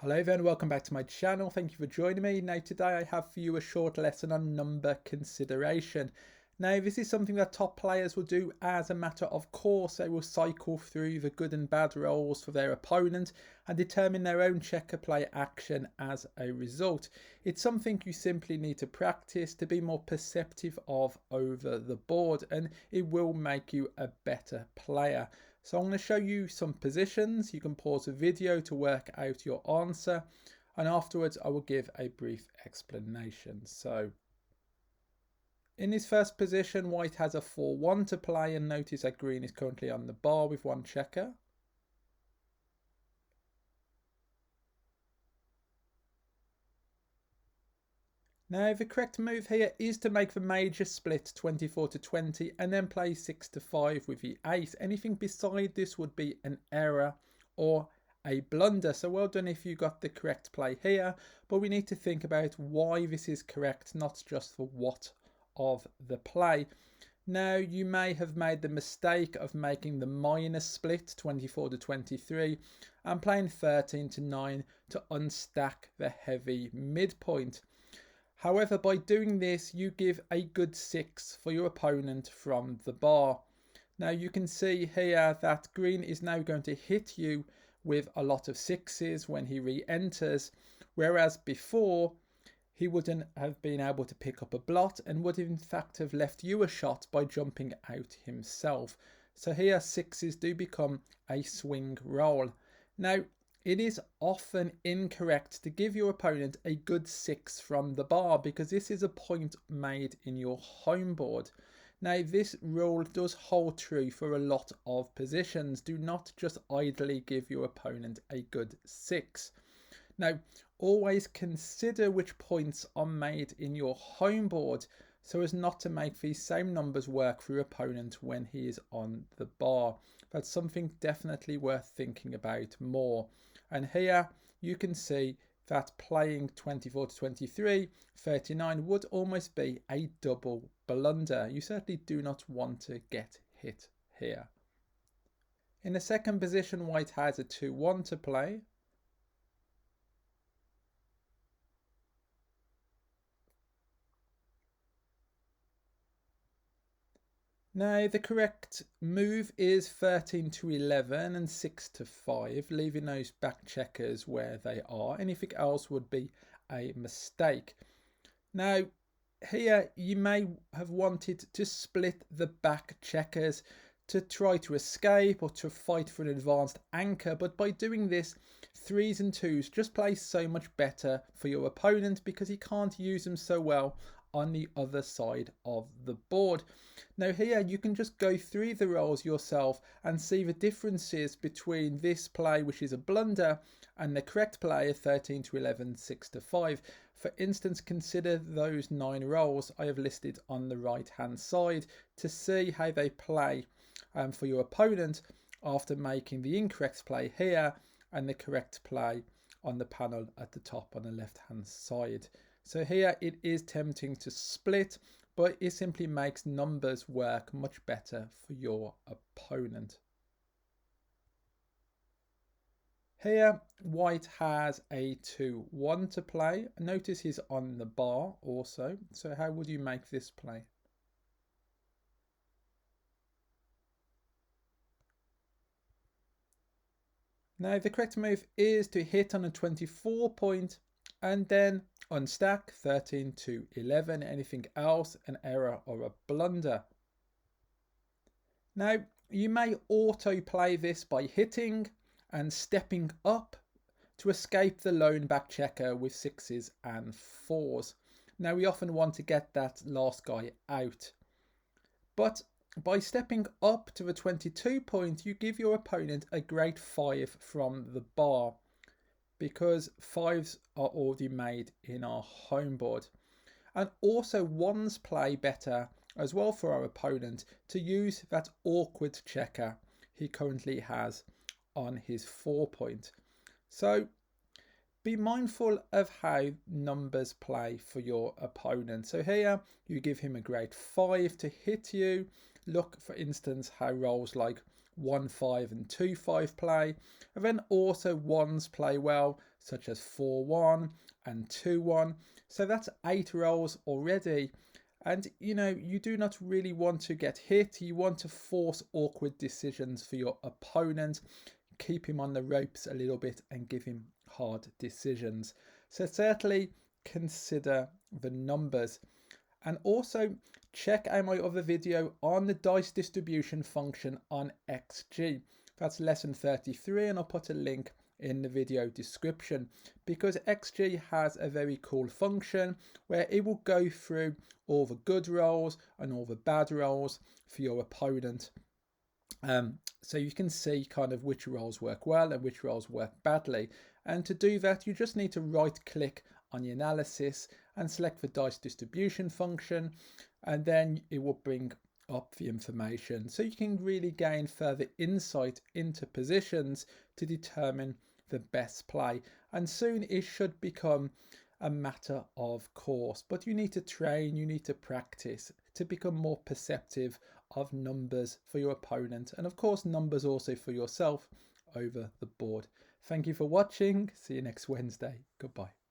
Hello there and welcome back to my channel. Thank you for joining me. Now today I have for you a short lesson on number consideration. Now this is something that top players will do as a matter of course. They will cycle through the good and bad rolls for their opponent and determine their own checker play action as a result. It's something you simply need to practice to be more perceptive of over the board, and it will make you a better player. So I'm going to show you some positions. You can pause the video to work out your answer, and afterwards I will give a brief explanation. So in his first position, white has a 4-1 to play, and notice that green is currently on the bar with one checker. Now the correct move here is to make the major split 24 to 20 and then play 6 to 5 with the ace. Anything beside this would be an error or a blunder. So well done if you got the correct play here, but we need to think about why this is correct, not just the what of the play. Now you may have made the mistake of making the minor split 24 to 23 and playing 13 to 9 to unstack the heavy midpoint. However, by doing this, you give a good 6 for your opponent from the bar. Now you can see here that green is now going to hit you with a lot of 6s when he re-enters, whereas before he wouldn't have been able to pick up a blot and would in fact have left you a shot by jumping out himself. So here 6s do become a swing roll. Now it is often incorrect to give your opponent a good 6 from the bar because this is a point made in your home board. Now this rule does hold true for a lot of positions. Do not just idly give your opponent a good 6. Now always consider which points are made in your home board so as not to make these same numbers work for your opponent when he is on the bar. That's something definitely worth thinking about more. And here you can see that playing 24 to 23, 39 would almost be a double blunder. You certainly do not want to get hit here. In the second position, white has a 2-1 to play. Now the correct move is 13 to 11 and 6 to 5, leaving those back checkers where they are. Anything else would be a mistake. Now here you may have wanted to split the back checkers to try to escape or to fight for an advanced anchor, but by doing this 3s and 2s just play so much better for your opponent because he can't use them so well on the other side of the board. Now here you can just go through the rolls yourself and see the differences between this play, which is a blunder, and the correct play of 13 to 11, 6 to 5. For instance, consider those 9 rolls I have listed on the right hand side to see how they play for your opponent after making the incorrect play here and the correct play on the panel at the top on the left hand side. So here it is tempting to split, but it simply makes numbers work much better for your opponent. Here white has a 2-1 to play. Notice he's on the bar also. So how would you make this play? Now the correct move is to hit on a 24 point and then unstack 13 to 11. Anything else an error or a blunder. Now you may auto play this by hitting and stepping up to escape the lone back checker with 6s and 4s. Now we often want to get that last guy out, but by stepping up to the 22 point you give your opponent a great 5 from the bar because 5s are already made in our home board. And also 1s play better as well for our opponent to use that awkward checker he currently has on his 4 point. So be mindful of how numbers play for your opponent. So here you give him a grade 5 to hit you. Look for instance how rolls like 1-5 and 2-5 play, and then also ones play well, such as 4-1 and 2-1. So that's 8 rolls already. And you know, you do not really want to get hit. You want to force awkward decisions for your opponent, keep him on the ropes a little bit and give him hard decisions. So certainly consider the numbers. And also check out my other video on the dice distribution function on XG. That's lesson 33, and I'll put a link in the video description, because XG has a very cool function where it will go through all the good rolls and all the bad rolls for your opponent. So you can see kind of which rolls work well and which rolls work badly. And to do that, you just need to right click on the analysis and select the dice distribution function, and then it will bring up the information, so you can really gain further insight into positions to determine the best play. And soon it should become a matter of course, but you need to train, you need to practice to become more perceptive of numbers for your opponent, and of course numbers also for yourself over the board. Thank you for watching. See you next Wednesday. Goodbye.